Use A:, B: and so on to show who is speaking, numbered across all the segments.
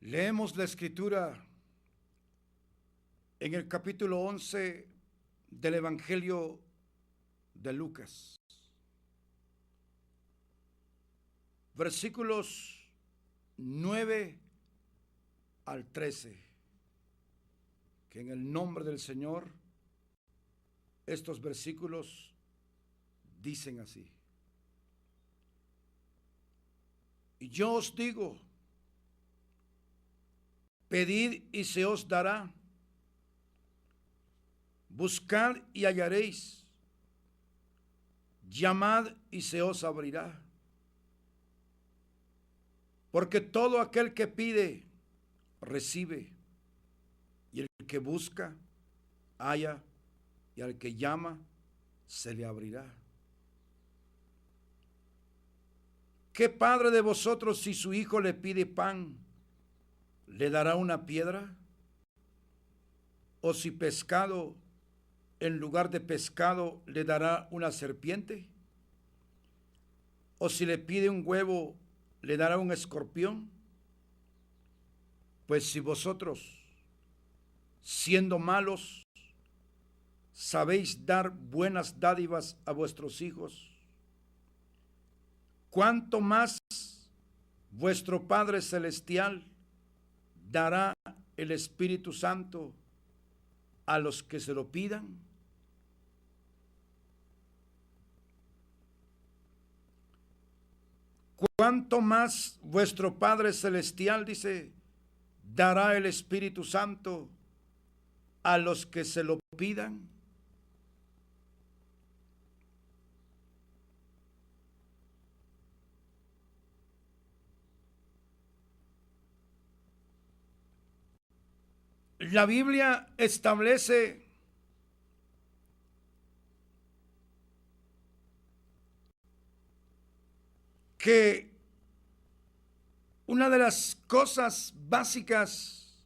A: Leemos la escritura en el capítulo 11 del Evangelio de Lucas, versículos 9 al 13, que en el nombre del Señor estos versículos dicen así: y yo os digo, pedid y se os dará, buscad y hallaréis, llamad y se os abrirá. Porque todo aquel que pide, recibe, y el que busca, halla, y al que llama, se le abrirá. ¿Qué padre de vosotros, si su hijo le pide pan, le dará una piedra? ¿O si pescado, en lugar de pescado, le dará una serpiente? ¿O si le pide un huevo, le dará un escorpión? Pues si vosotros, siendo malos, sabéis dar buenas dádivas a vuestros hijos, ¿cuánto más vuestro Padre Celestial dará el Espíritu Santo a los que se lo pidan? ¿Cuánto más vuestro Padre Celestial, dice, dará el Espíritu Santo a los que se lo pidan? La Biblia establece que una de las cosas básicas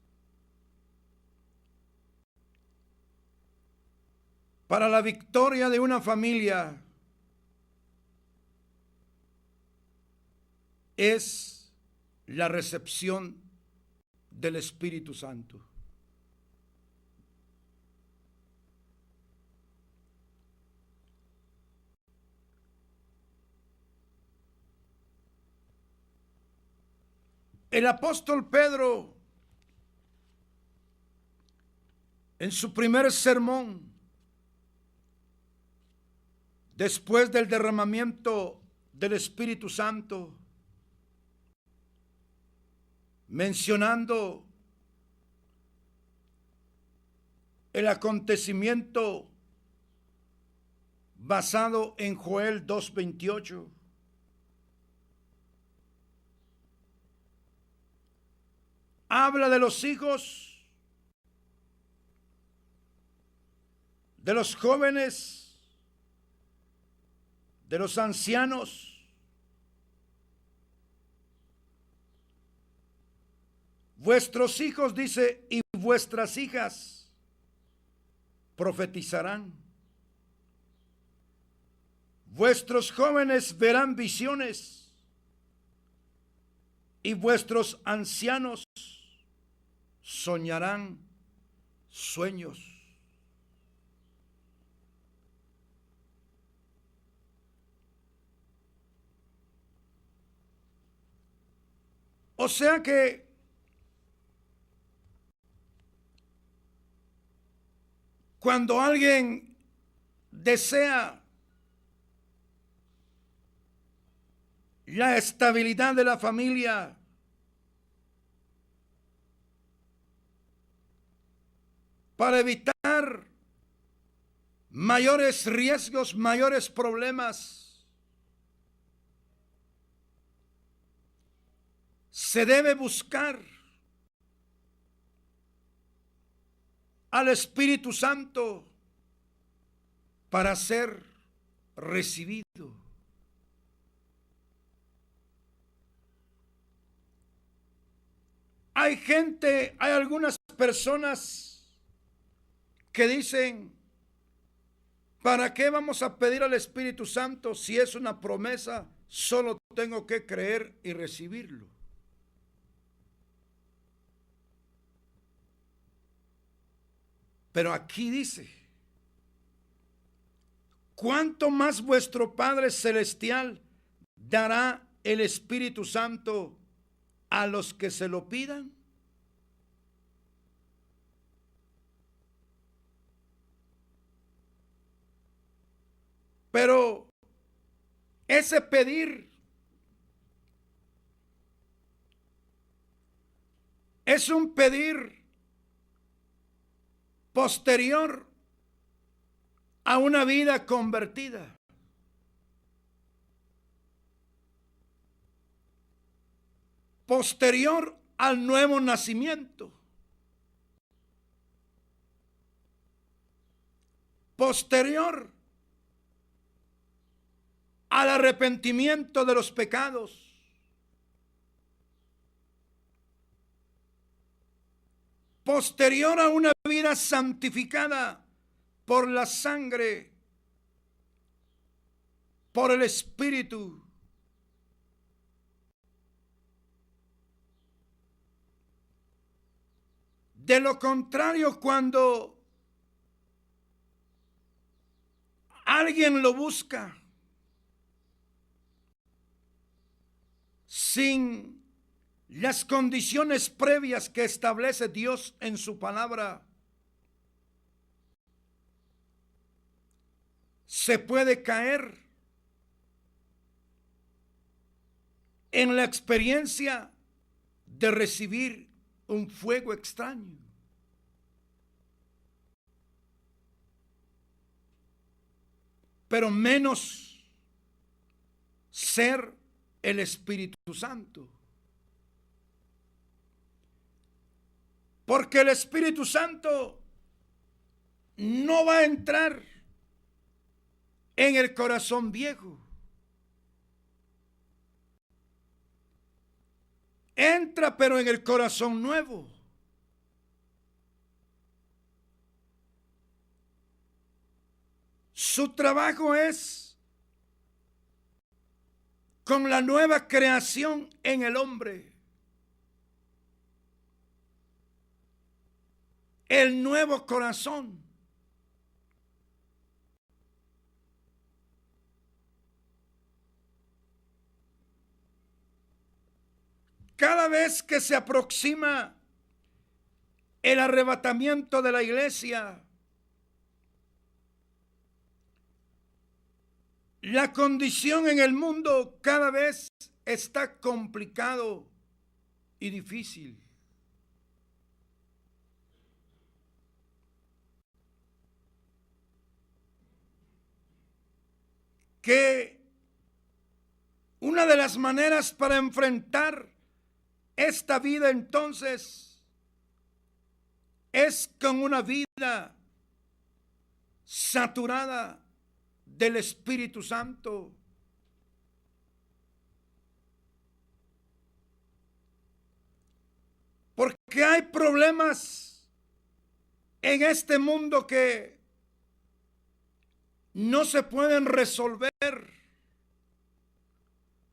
A: para la victoria de una familia es la recepción del Espíritu Santo. El apóstol Pedro, en su primer sermón, después del derramamiento del Espíritu Santo, mencionando el acontecimiento basado en Joel 2:28, habla de los hijos, de los jóvenes, de los ancianos, vuestros hijos, dice, y vuestras hijas profetizarán. Vuestros jóvenes verán visiones y vuestros ancianos soñarán sueños. O sea que cuando alguien desea la estabilidad de la familia, para evitar mayores riesgos, mayores problemas, se debe buscar al Espíritu Santo para ser recibido. Hay algunas personas que dicen, ¿para qué vamos a pedir al Espíritu Santo si es una promesa? Solo tengo que creer y recibirlo. Pero aquí dice, ¿cuánto más vuestro Padre Celestial dará el Espíritu Santo a los que se lo pidan? Pero ese pedir es un pedir posterior a una vida convertida. Posterior al nuevo nacimiento. Posterior al arrepentimiento de los pecados. Posterior a una vida santificada por la sangre, por el Espíritu. De lo contrario, cuando alguien lo busca sin las condiciones previas que establece Dios en su palabra, se puede caer en la experiencia de recibir un fuego extraño. Pero menos ser el Espíritu Santo. Porque el Espíritu Santo no va a entrar en el corazón viejo. Entra pero en el corazón nuevo. Su trabajo es con la nueva creación en el hombre. El nuevo corazón. Cada vez que se aproxima el arrebatamiento de la iglesia, la condición en el mundo cada vez está complicado y difícil. Que una de las maneras para enfrentar esta vida entonces es con una vida saturada del Espíritu Santo. Porque hay problemas en este mundo que no se pueden resolver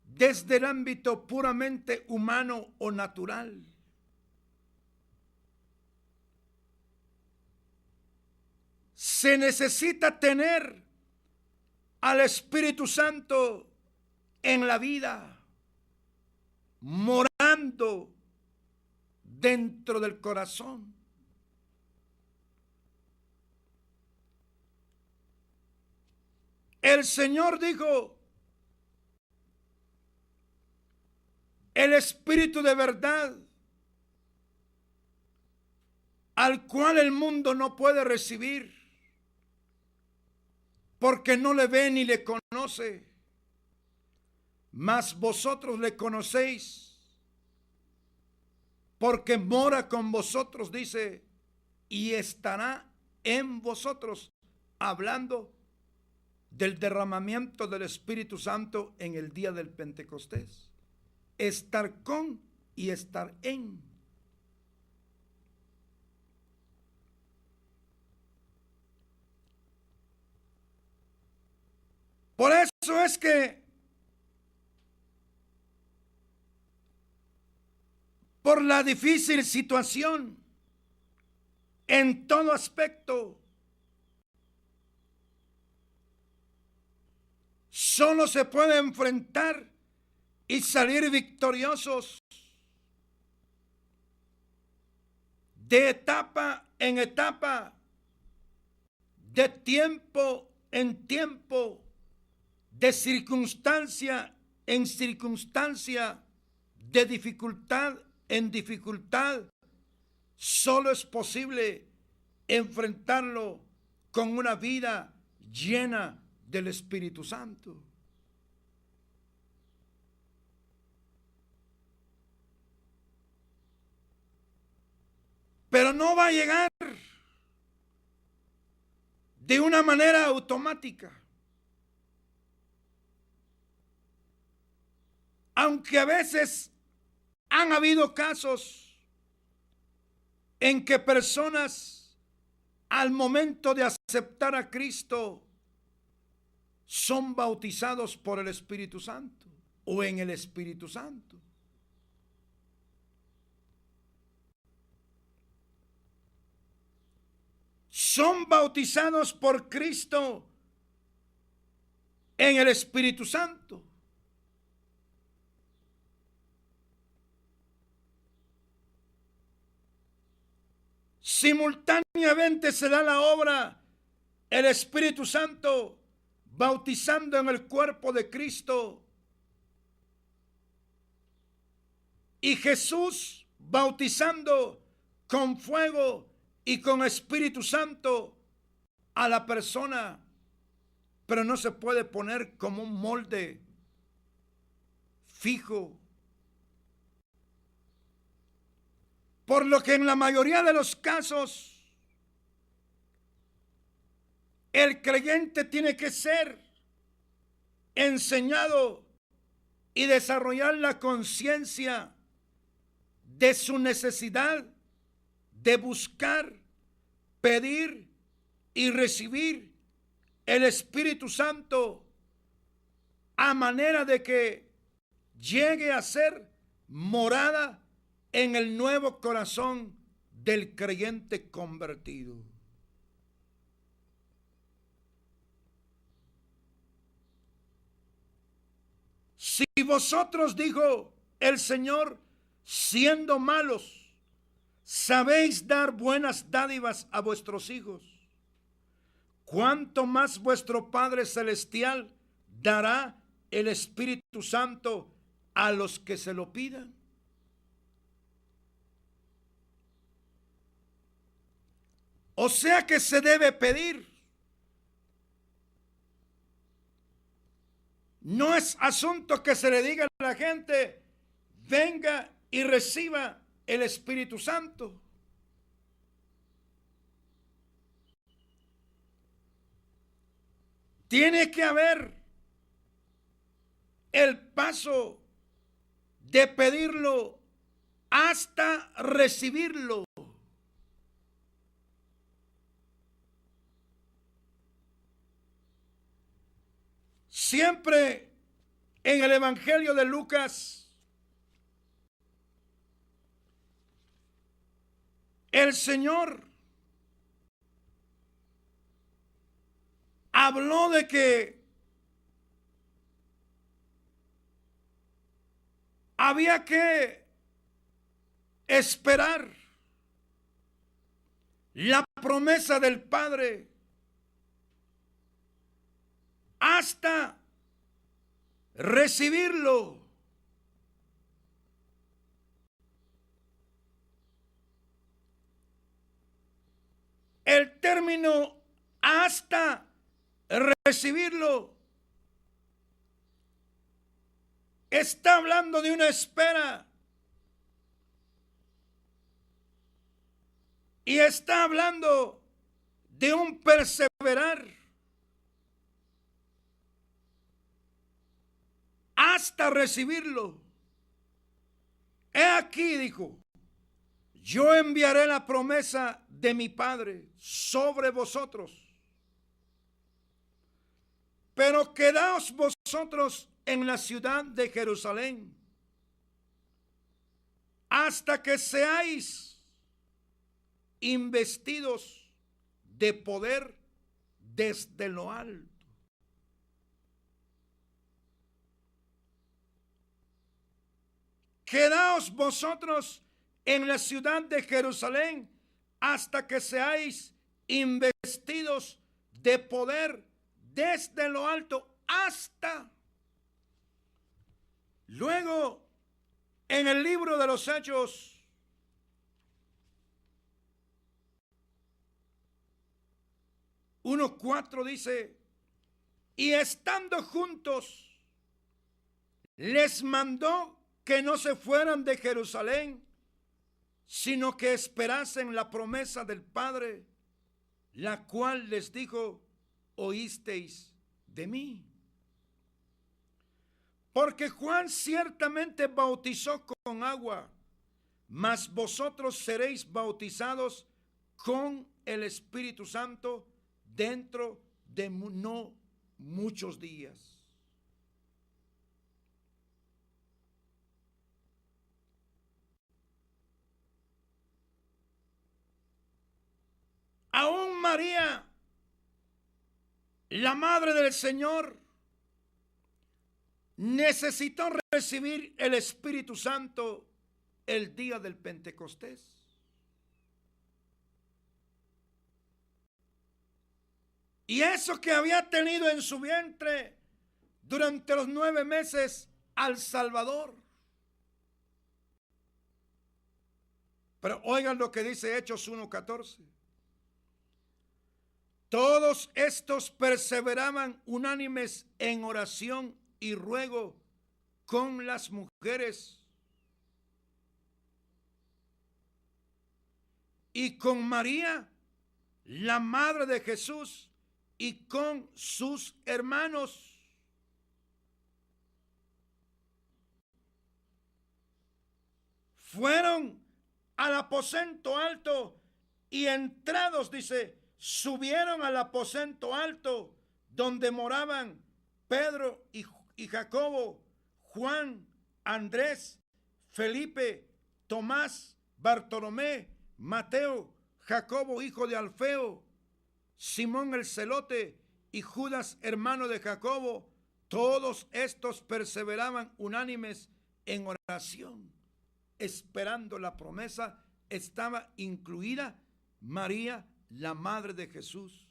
A: desde el ámbito puramente humano o natural. Se necesita tener al Espíritu Santo en la vida, morando dentro del corazón. El Señor dijo, el Espíritu de verdad, al cual el mundo no puede recibir, porque no le ve ni le conoce, mas vosotros le conocéis, porque mora con vosotros, dice, y estará en vosotros, hablando del derramamiento del Espíritu Santo en el día del Pentecostés. Estar con y estar en. Por eso es que por la difícil situación en todo aspecto. Solo se puede enfrentar y salir victoriosos de etapa en etapa, de tiempo en tiempo, de circunstancia en circunstancia, de dificultad en dificultad. Solo es posible enfrentarlo con una vida llena del Espíritu Santo. Pero no va a llegar de una manera automática. Aunque a veces han habido casos en que personas al momento de aceptar a Cristo son bautizados por el Espíritu Santo o en el Espíritu Santo. Son bautizados por Cristo en el Espíritu Santo. Simultáneamente se da la obra el Espíritu Santo bautizando en el cuerpo de Cristo y Jesús bautizando con fuego y con Espíritu Santo a la persona, pero no se puede poner como un molde fijo. Por lo que en la mayoría de los casos, el creyente tiene que ser enseñado y desarrollar la conciencia de su necesidad de buscar, pedir y recibir el Espíritu Santo a manera de que llegue a ser morada en el nuevo corazón del creyente convertido. Si vosotros, dijo el Señor, siendo malos, sabéis dar buenas dádivas a vuestros hijos, ¿cuánto más vuestro Padre Celestial dará el Espíritu Santo a los que se lo pidan? O sea que se debe pedir. No es asunto que se le diga a la gente, venga y reciba el Espíritu Santo. Tiene que haber el paso de pedirlo hasta recibirlo. Siempre en el Evangelio de Lucas, el Señor habló de que había que esperar la promesa del Padre hasta recibirlo. El término hasta recibirlo está hablando de una espera y está hablando de un perseverar hasta recibirlo. He aquí, dijo, yo enviaré la promesa de mi Padre sobre vosotros, pero quedaos vosotros en la ciudad de Jerusalén hasta que seáis investidos de poder desde lo alto. Quedaos vosotros en la ciudad de Jerusalén hasta que seáis investidos de poder desde lo alto hasta. Luego, en el libro de los Hechos, uno 4 dice, y estando juntos, les mandó que no se fueran de Jerusalén, sino que esperasen la promesa del Padre, la cual les dijo, oísteis de mí. Porque Juan ciertamente bautizó con agua, mas vosotros seréis bautizados con el Espíritu Santo dentro de no muchos días. Aún María, la madre del Señor, necesitó recibir el Espíritu Santo el día del Pentecostés. Y eso que había tenido en su vientre durante los 9 meses al Salvador. Pero oigan lo que dice Hechos 1:14. Todos estos perseveraban unánimes en oración y ruego con las mujeres y con María, la madre de Jesús, y con sus hermanos. Fueron al aposento alto y entrados, dice, subieron al aposento alto donde moraban Pedro y Jacobo, Juan, Andrés, Felipe, Tomás, Bartolomé, Mateo, Jacobo, hijo de Alfeo, Simón el celote y Judas, hermano de Jacobo. Todos estos perseveraban unánimes en oración, esperando la promesa. Estaba incluida María, la madre de Jesús,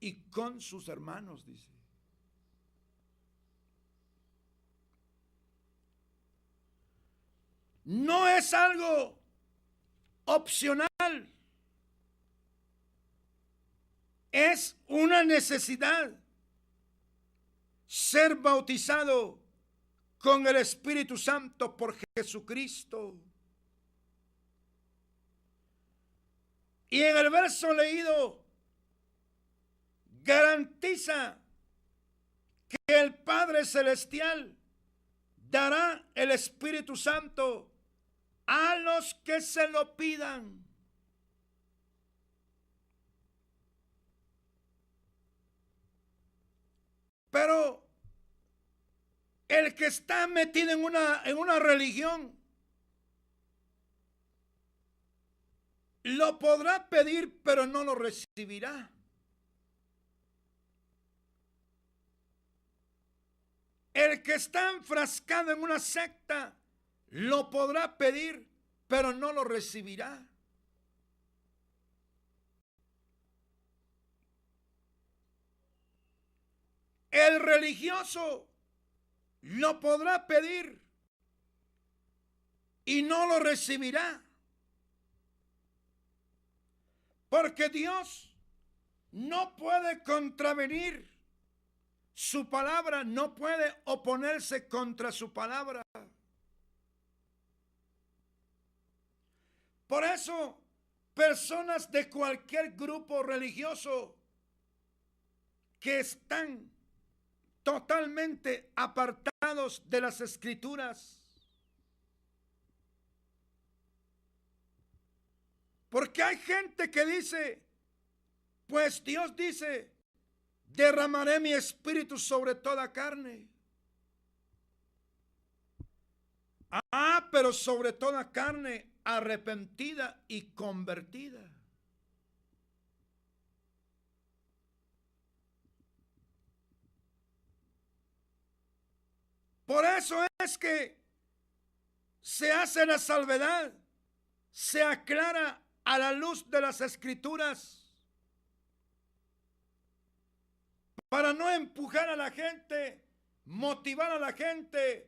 A: y con sus hermanos, dice. No es algo opcional. Es una necesidad ser bautizado con el Espíritu Santo por Jesucristo. Y en el verso leído garantiza que el Padre Celestial dará el Espíritu Santo a los que se lo pidan. Pero el que está metido en una religión lo podrá pedir, pero no lo recibirá. El que está enfrascado en una secta lo podrá pedir, pero no lo recibirá. El religioso lo podrá pedir y no lo recibirá. Porque Dios no puede contravenir su palabra, no puede oponerse contra su palabra. Por eso, personas de cualquier grupo religioso que están totalmente apartados de las Escrituras, porque hay gente que dice, pues Dios dice, derramaré mi espíritu sobre toda carne. Pero sobre toda carne arrepentida y convertida. Por eso es que se hace la salvedad, se aclara a la luz de las Escrituras, para no empujar a la gente, motivar a la gente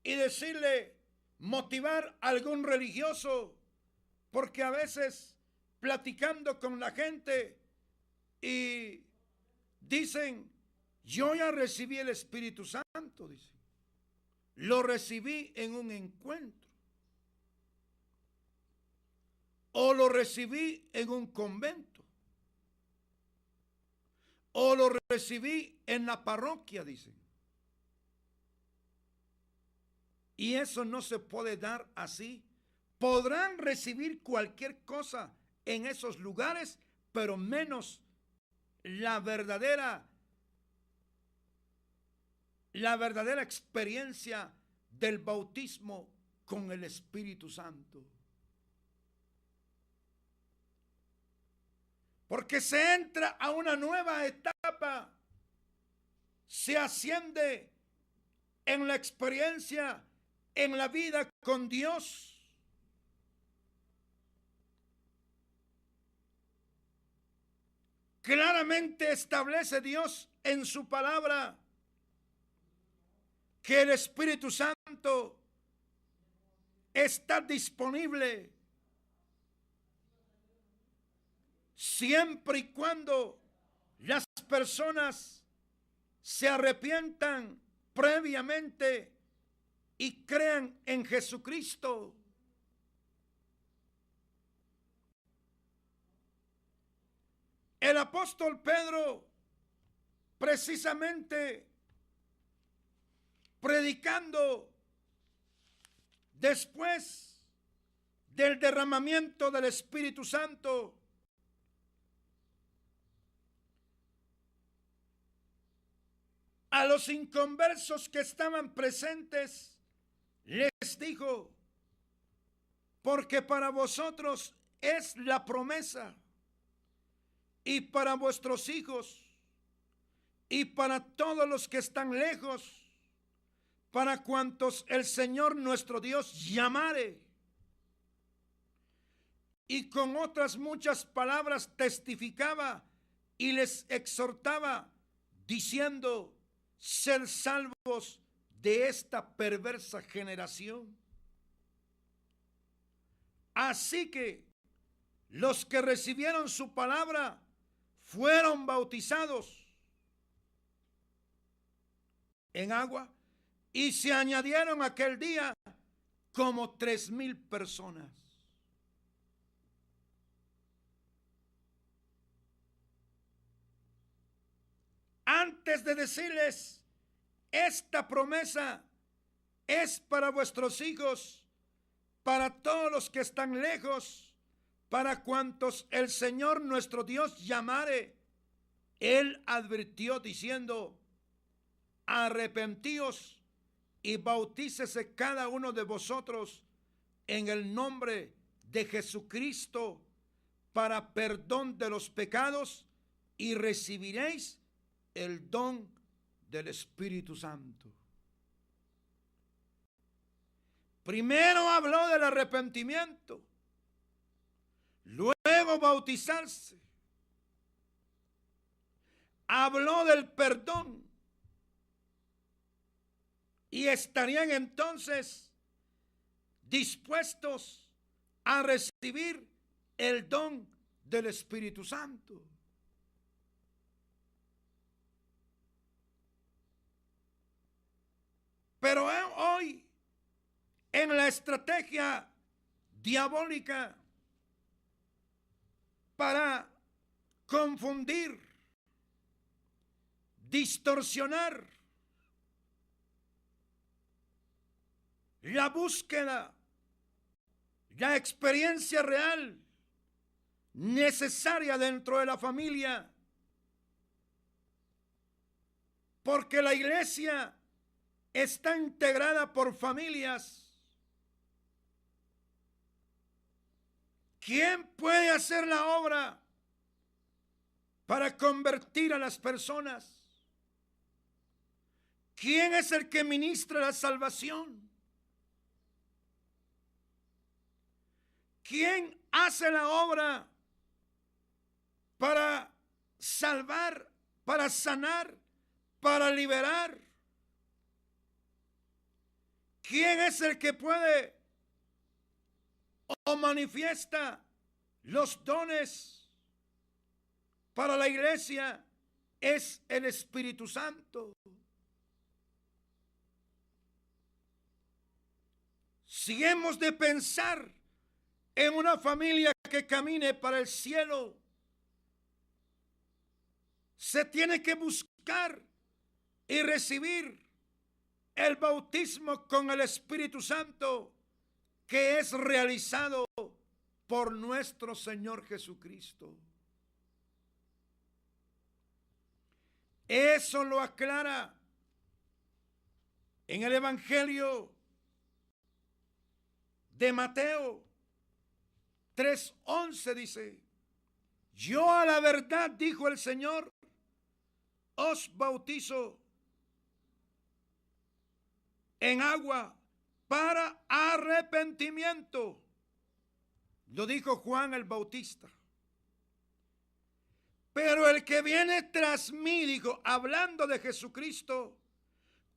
A: y decirle, motivar a algún religioso, porque a veces platicando con la gente y dicen, yo ya recibí el Espíritu Santo, dicen. Lo recibí en un encuentro. O lo recibí en un convento. O lo recibí en la parroquia, dicen. Y eso no se puede dar así. Podrán recibir cualquier cosa en esos lugares, pero menos la verdadera experiencia del bautismo con el Espíritu Santo. Porque se entra a una nueva etapa, se asciende en la experiencia, en la vida con Dios. Claramente establece Dios en su palabra que el Espíritu Santo está disponible siempre y cuando las personas se arrepientan previamente y crean en Jesucristo. El apóstol Pedro, precisamente predicando después del derramamiento del Espíritu Santo, a los inconversos que estaban presentes, les dijo, porque para vosotros es la promesa, y para vuestros hijos, y para todos los que están lejos, para cuantos el Señor nuestro Dios llamare. Y con otras muchas palabras testificaba y les exhortaba, diciendo, sed salvos de esta perversa generación. Así que los que recibieron su palabra fueron bautizados en agua y se añadieron aquel día como 3,000 personas. Antes de decirles, esta promesa es para vuestros hijos, para todos los que están lejos, para cuantos el Señor nuestro Dios llamare, Él advirtió diciendo, arrepentíos y bautícese cada uno de vosotros en el nombre de Jesucristo para perdón de los pecados y recibiréis el don del Espíritu Santo. Primero habló del arrepentimiento, luego bautizarse. Habló del perdón y estarían entonces dispuestos a recibir el don del Espíritu Santo. Pero hoy, en la estrategia diabólica para confundir, distorsionar la búsqueda, la experiencia real necesaria dentro de la familia, porque la iglesia está integrada por familias ¿Quién puede hacer la obra para convertir a las personas? ¿Quién es el que ministra la salvación? ¿Quién hace la obra para salvar, para sanar, para liberar? ¿Quién es el que puede o manifiesta los dones para la iglesia? Es el Espíritu Santo. Si hemos de pensar en una familia que camine para el cielo, se tiene que buscar y recibir el bautismo con el Espíritu Santo, que es realizado por nuestro Señor Jesucristo. Eso lo aclara en el Evangelio de Mateo 3:11, dice: yo a la verdad, dijo el Señor, os bautizo en agua para arrepentimiento. Lo dijo Juan el Bautista. Pero el que viene tras mí, dijo, hablando de Jesucristo,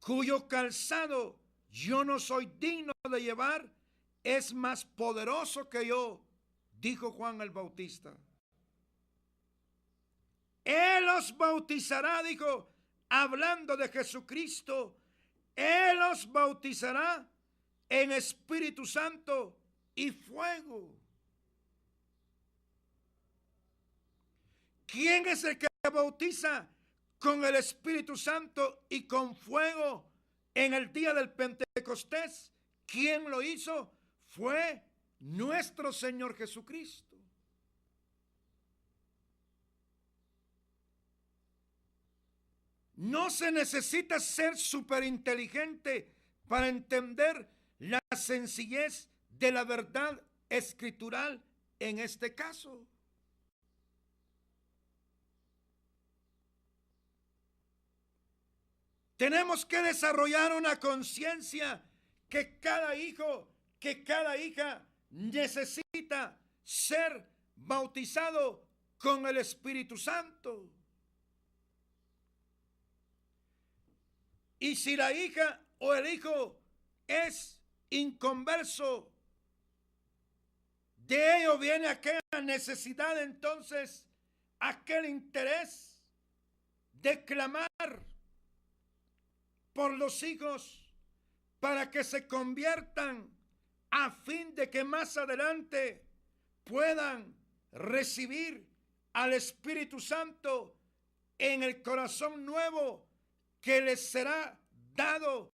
A: cuyo calzado yo no soy digno de llevar, es más poderoso que yo, dijo Juan el Bautista. Él os bautizará, dijo, hablando de Jesucristo, Él os bautizará en Espíritu Santo y fuego. ¿Quién es el que bautiza con el Espíritu Santo y con fuego en el día del Pentecostés? ¿Quién lo hizo? Fue nuestro Señor Jesucristo. No se necesita ser superinteligente para entender la sencillez de la verdad escritural en este caso. Tenemos que desarrollar una conciencia que cada hijo, que cada hija necesita ser bautizado con el Espíritu Santo. Y si la hija o el hijo es inconverso, de ello viene aquella necesidad, entonces, aquel interés de clamar por los hijos para que se conviertan, a fin de que más adelante puedan recibir al Espíritu Santo en el corazón nuevo que les será dado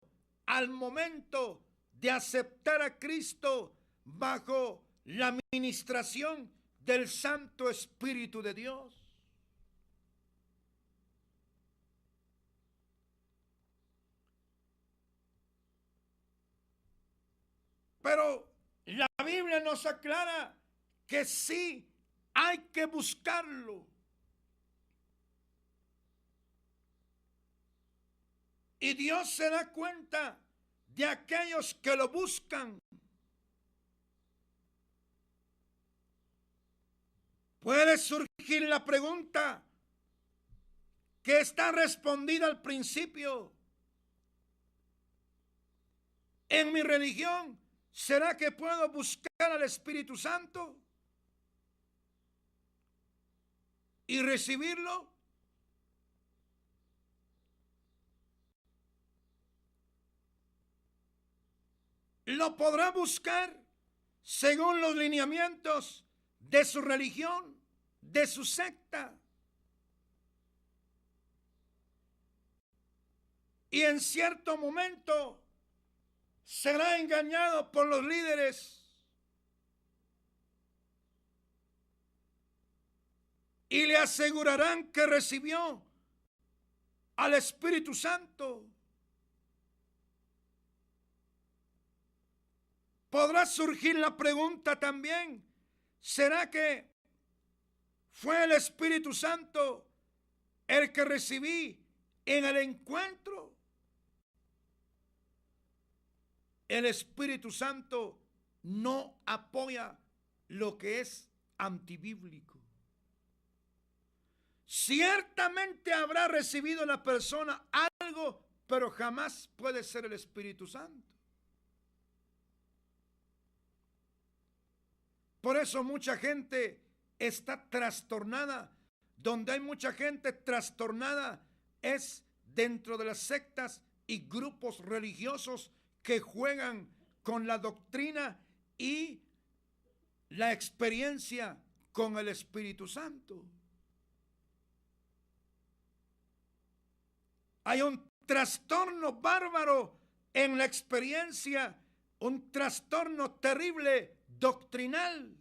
A: al momento de aceptar a Cristo bajo la administración del Santo Espíritu de Dios. Pero la Biblia nos aclara que sí hay que buscarlo. Y Dios se da cuenta de aquellos que lo buscan. Puede surgir la pregunta que está respondida al principio. En mi religión, ¿será que puedo buscar al Espíritu Santo y recibirlo? Lo podrá buscar según los lineamientos de su religión, de su secta. Y en cierto momento será engañado por los líderes y le asegurarán que recibió al Espíritu Santo. Podrá surgir la pregunta también ¿Será que fue el Espíritu Santo el que recibí en el encuentro? El Espíritu Santo no apoya lo que es antibíblico. Ciertamente habrá recibido la persona algo, pero jamás puede ser el Espíritu Santo. Por eso mucha gente está trastornada. Donde hay mucha gente trastornada es dentro de las sectas y grupos religiosos que juegan con la doctrina y la experiencia con el Espíritu Santo. Hay un trastorno bárbaro en la experiencia, un trastorno terrible doctrinal.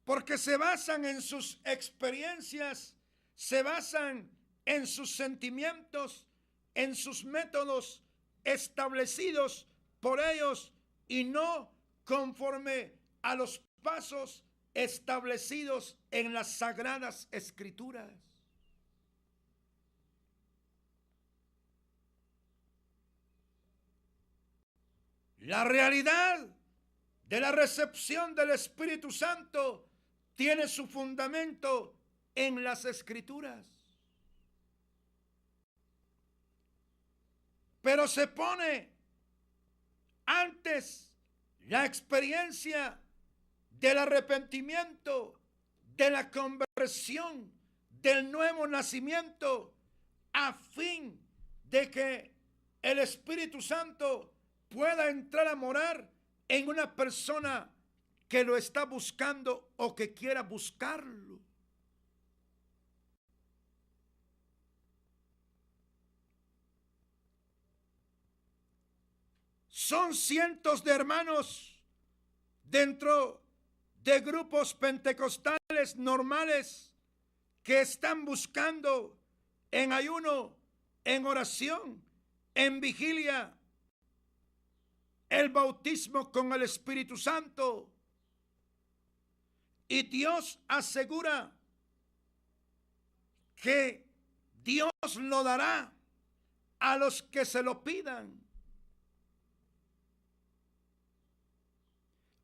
A: Porque se basan en sus experiencias, se basan en sus sentimientos, en sus métodos establecidos por ellos y no conforme a los pasos establecidos en las Sagradas Escrituras. La realidad de la recepción del Espíritu Santo tiene su fundamento en las Escrituras. Pero se pone antes la experiencia del arrepentimiento, de la conversión, del nuevo nacimiento, a fin de que el Espíritu Santo pueda entrar a morar en una persona que lo está buscando o que quiera buscarlo. Son cientos de hermanos dentro de grupos pentecostales normales que están buscando en ayuno, en oración, en vigilia, el bautismo con el Espíritu Santo. Y Dios asegura que Dios lo dará a los que se lo pidan.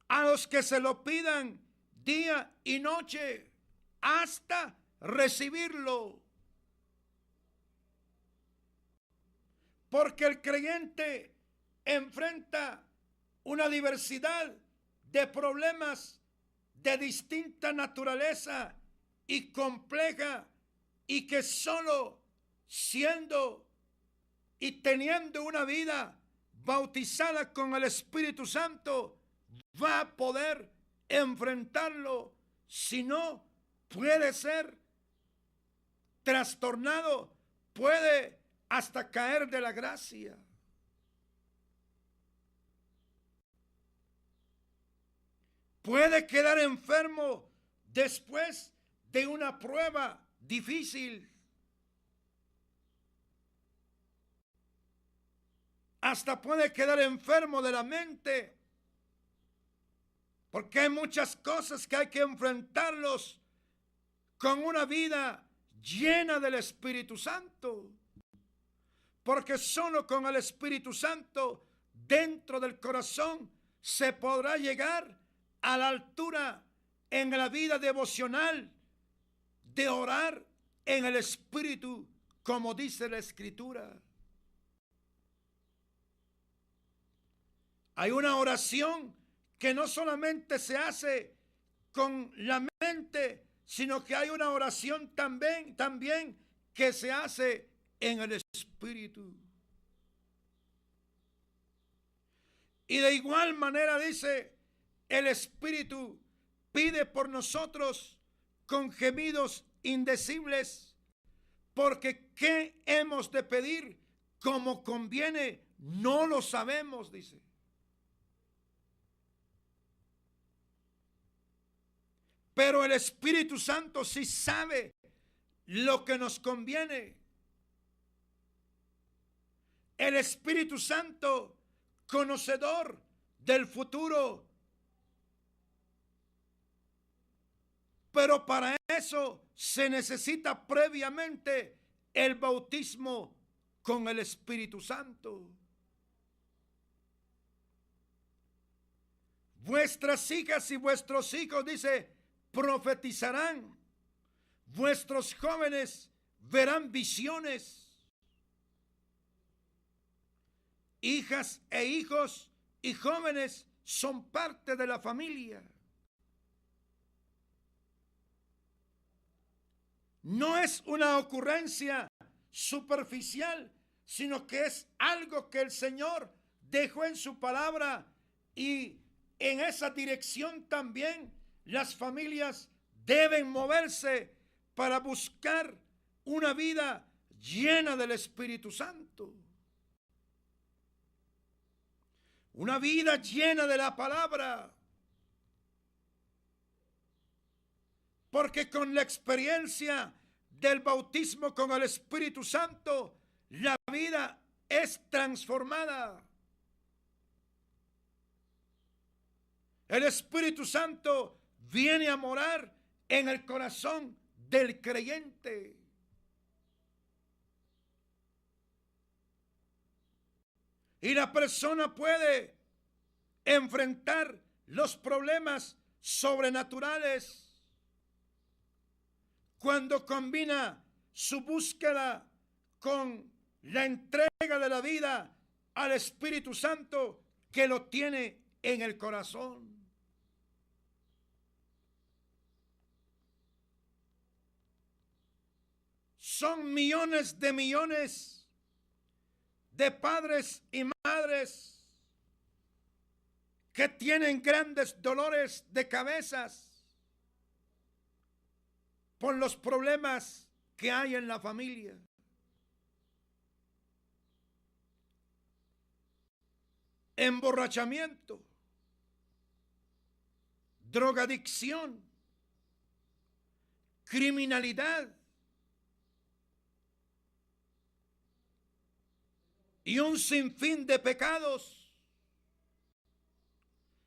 A: A los que se lo pidan día y noche hasta recibirlo. Porque el creyente enfrenta una diversidad de problemas de distinta naturaleza y compleja, y que solo siendo y teniendo una vida bautizada con el Espíritu Santo va a poder enfrentarlo. Si no, puede ser trastornado, puede hasta caer de la gracia. Puede quedar enfermo después de una prueba difícil. Hasta puede quedar enfermo de la mente. Porque hay muchas cosas que hay que enfrentarlos con una vida llena del Espíritu Santo. Porque solo con el Espíritu Santo dentro del corazón se podrá llegar a la altura en la vida devocional de orar en el Espíritu, como dice la Escritura. Hay una oración que no solamente se hace con la mente, sino que hay una oración también que se hace en el Espíritu. Y de igual manera dice, el Espíritu pide por nosotros con gemidos indecibles, porque ¿qué hemos de pedir como conviene? No lo sabemos, dice. Pero el Espíritu Santo sí sabe lo que nos conviene. El Espíritu Santo conocedor del futuro. Pero para eso se necesita previamente el bautismo con el Espíritu Santo. Vuestras hijas y vuestros hijos, dice, profetizarán. Vuestros jóvenes verán visiones. Hijas e hijos y jóvenes son parte de la familia. No es una ocurrencia superficial, sino que es algo que el Señor dejó en su palabra, y en esa dirección también las familias deben moverse para buscar una vida llena del Espíritu Santo. Una vida llena de la palabra. Porque con la experiencia del bautismo con el Espíritu Santo, la vida es transformada. El Espíritu Santo viene a morar en el corazón del creyente. Y la persona puede enfrentar los problemas sobrenaturales cuando combina su búsqueda con la entrega de la vida al Espíritu Santo que lo tiene en el corazón. Son millones de padres y madres que tienen grandes dolores de cabezas por los problemas que hay en la familia. Emborrachamiento, drogadicción, criminalidad y un sinfín de pecados,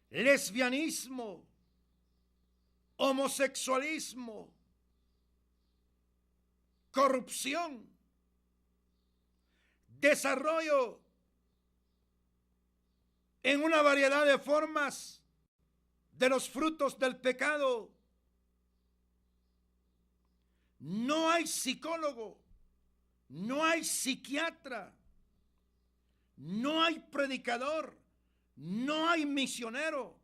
A: lesbianismo, homosexualismo, corrupción, desarrollo en una variedad de formas de los frutos del pecado. No hay psicólogo, no hay psiquiatra, no hay predicador, no hay misionero,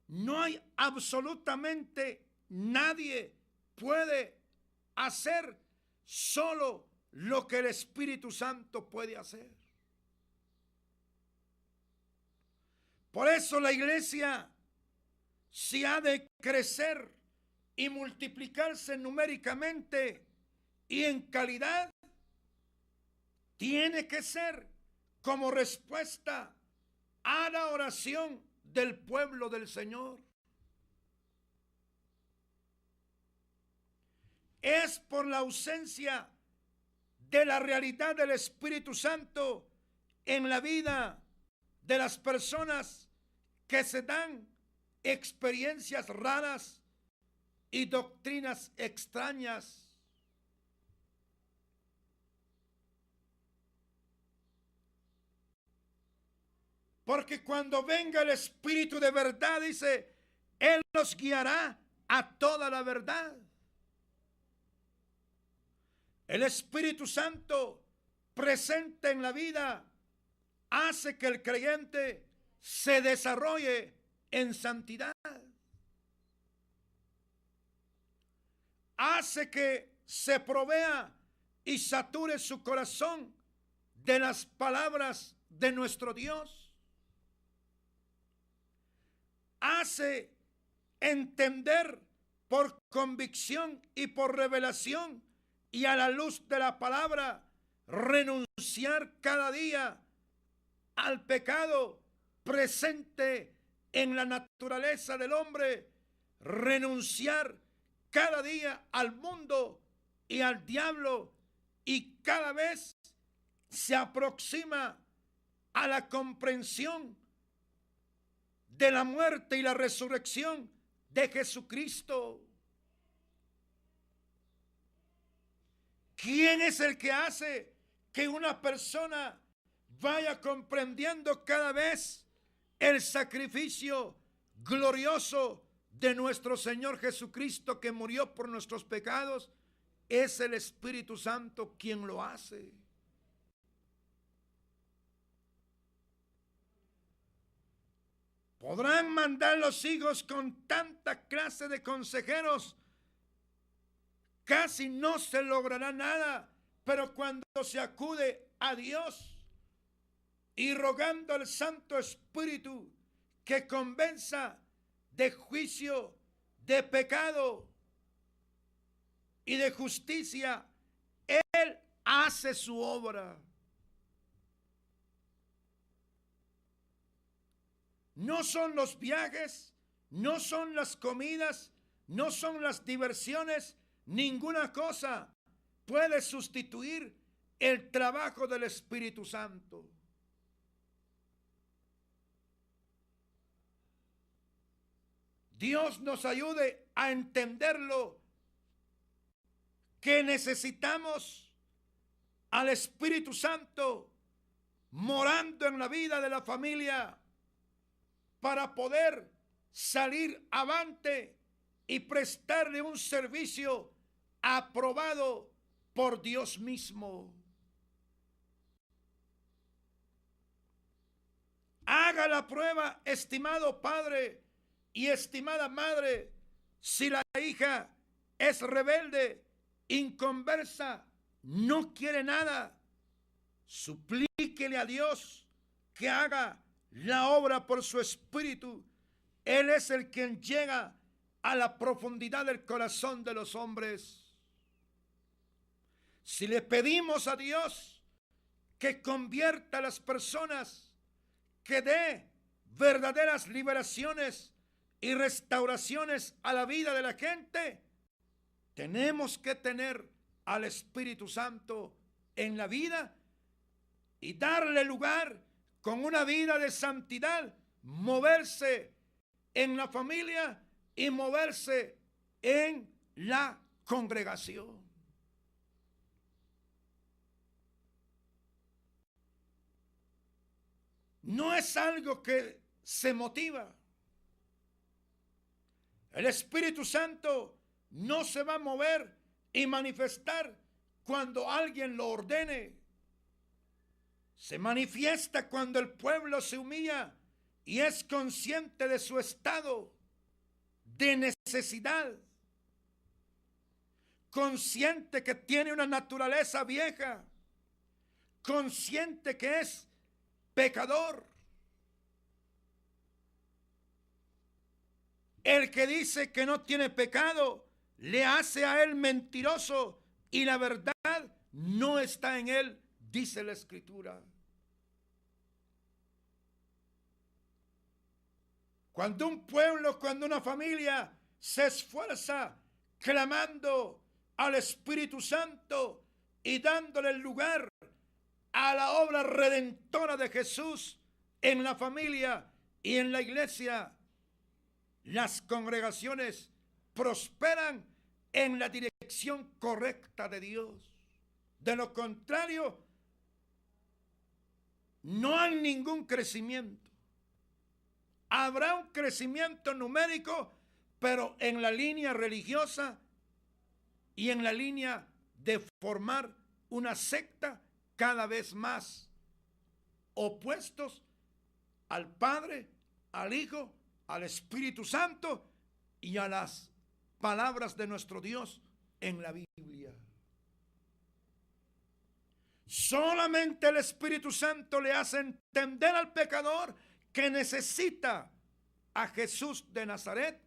A: no hay absolutamente nadie puede hacer solo lo que el Espíritu Santo puede hacer. Por eso la iglesia, si ha de crecer y multiplicarse numéricamente y en calidad, tiene que ser como respuesta a la oración del pueblo del Señor. Es por la ausencia de la realidad del Espíritu Santo en la vida de las personas que se dan experiencias raras y doctrinas extrañas. Porque cuando venga el Espíritu de verdad, dice, Él nos guiará a toda la verdad. El Espíritu Santo presente en la vida hace que el creyente se desarrolle en santidad. Hace que se provea y sature su corazón de las palabras de nuestro Dios. Hace entender por convicción y por revelación y a la luz de la palabra, renunciar cada día al pecado presente en la naturaleza del hombre, renunciar cada día al mundo y al diablo, y cada vez se aproxima a la comprensión de la muerte y la resurrección de Jesucristo. ¿Quién es el que hace que una persona vaya comprendiendo cada vez el sacrificio glorioso de nuestro Señor Jesucristo que murió por nuestros pecados? Es el Espíritu Santo quien lo hace. Podrán mandar los hijos con tanta clase de consejeros, casi no se logrará nada, pero cuando se acude a Dios y rogando al Santo Espíritu que convenza de juicio, de pecado y de justicia, Él hace su obra. No son los viajes, no son las comidas, no son las diversiones, ninguna cosa puede sustituir el trabajo del Espíritu Santo. Dios nos ayude a entenderlo, que necesitamos al Espíritu Santo morando en la vida de la familia para poder salir avante y prestarle un servicio aprobado por Dios mismo. Haga la prueba, estimado padre y estimada madre, si la hija es rebelde, inconversa, no quiere nada, suplíquele a Dios que haga la obra por su Espíritu. Él es el quien llega a la profundidad del corazón de los hombres. Si le pedimos a Dios que convierta a las personas, que dé verdaderas liberaciones y restauraciones a la vida de la gente, tenemos que tener al Espíritu Santo en la vida y darle lugar con una vida de santidad, moverse en la familia y moverse en la congregación. No es algo que se motiva. El Espíritu Santo no se va a mover y manifestar cuando alguien lo ordene. Se manifiesta cuando el pueblo se humilla y es consciente de su estado de necesidad, consciente que tiene una naturaleza vieja, consciente que es pecador. El que dice que no tiene pecado le hace a él mentiroso y la verdad no está en él, dice la Escritura. Cuando un pueblo, cuando una familia se esfuerza clamando al Espíritu Santo y dándole el lugar a la obra redentora de Jesús en la familia y en la iglesia, las congregaciones prosperan en la dirección correcta de Dios. De lo contrario, no hay ningún crecimiento. Habrá un crecimiento numérico, pero en la línea religiosa y en la línea de formar una secta cada vez más opuestos al Padre, al Hijo, al Espíritu Santo y a las palabras de nuestro Dios en la Biblia. Solamente el Espíritu Santo le hace entender al pecador que necesita a Jesús de Nazaret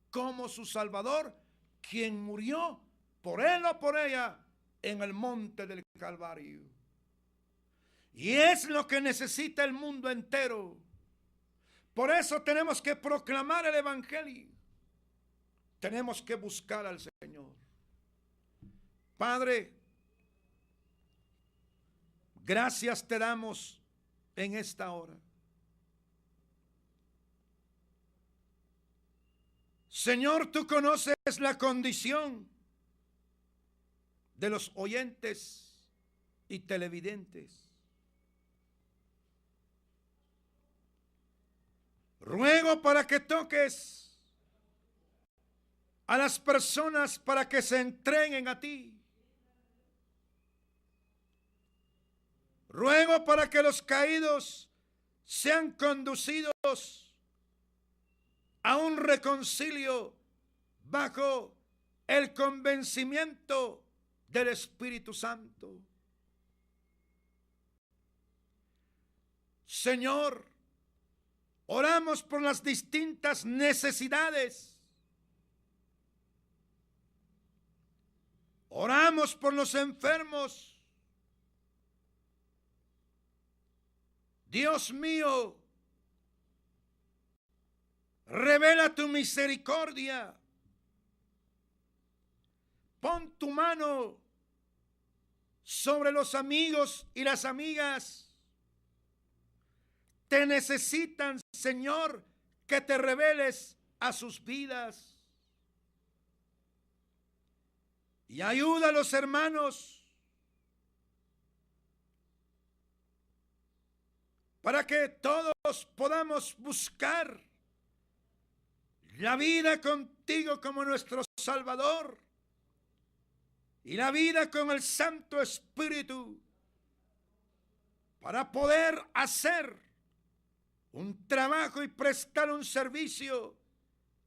A: como su Salvador, quien murió por él o por ella en el monte del Calvario. Y es lo que necesita el mundo entero. Por eso tenemos que proclamar el Evangelio. Tenemos que buscar al Señor. Padre, gracias te damos en esta hora. Señor, tú conoces la condición de los oyentes y televidentes. Ruego para que toques a las personas para que se entreguen a ti. Ruego para que los caídos sean conducidos a un reconcilio bajo el convencimiento del Espíritu Santo. Señor, oramos por las distintas necesidades. Oramos por los enfermos. Dios mío, revela tu misericordia. Pon tu mano sobre los amigos y las amigas. Te necesitan, Señor, que te reveles a sus vidas. Y ayuda a los hermanos para que todos podamos buscar la vida contigo como nuestro Salvador y la vida con el Santo Espíritu para poder hacer un trabajo y prestar un servicio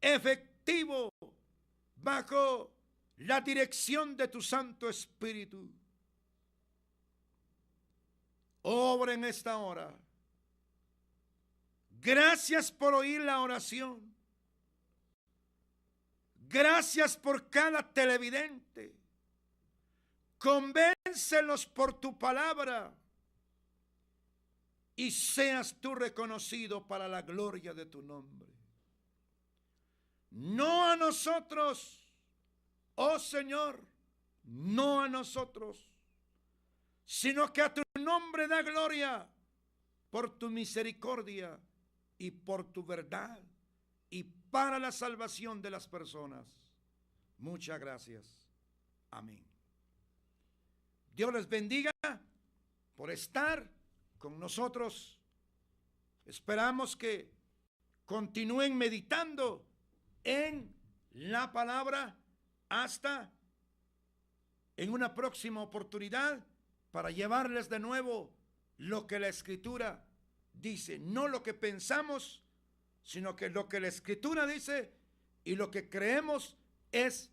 A: efectivo bajo la dirección de tu Santo Espíritu. Obra en esta hora. Gracias por oír la oración. Gracias por cada televidente. Convéncelos por tu palabra y seas tú reconocido para la gloria de tu nombre. No a nosotros, oh Señor, no a nosotros, sino que a tu nombre da gloria por tu misericordia y por tu verdad y para la salvación de las personas. Muchas gracias. Amén. Dios les bendiga por estar con nosotros. Esperamos que continúen meditando en la palabra hasta en una próxima oportunidad para llevarles de nuevo lo que la Escritura dice, no lo que pensamos, sino que lo que la Escritura dice y lo que creemos es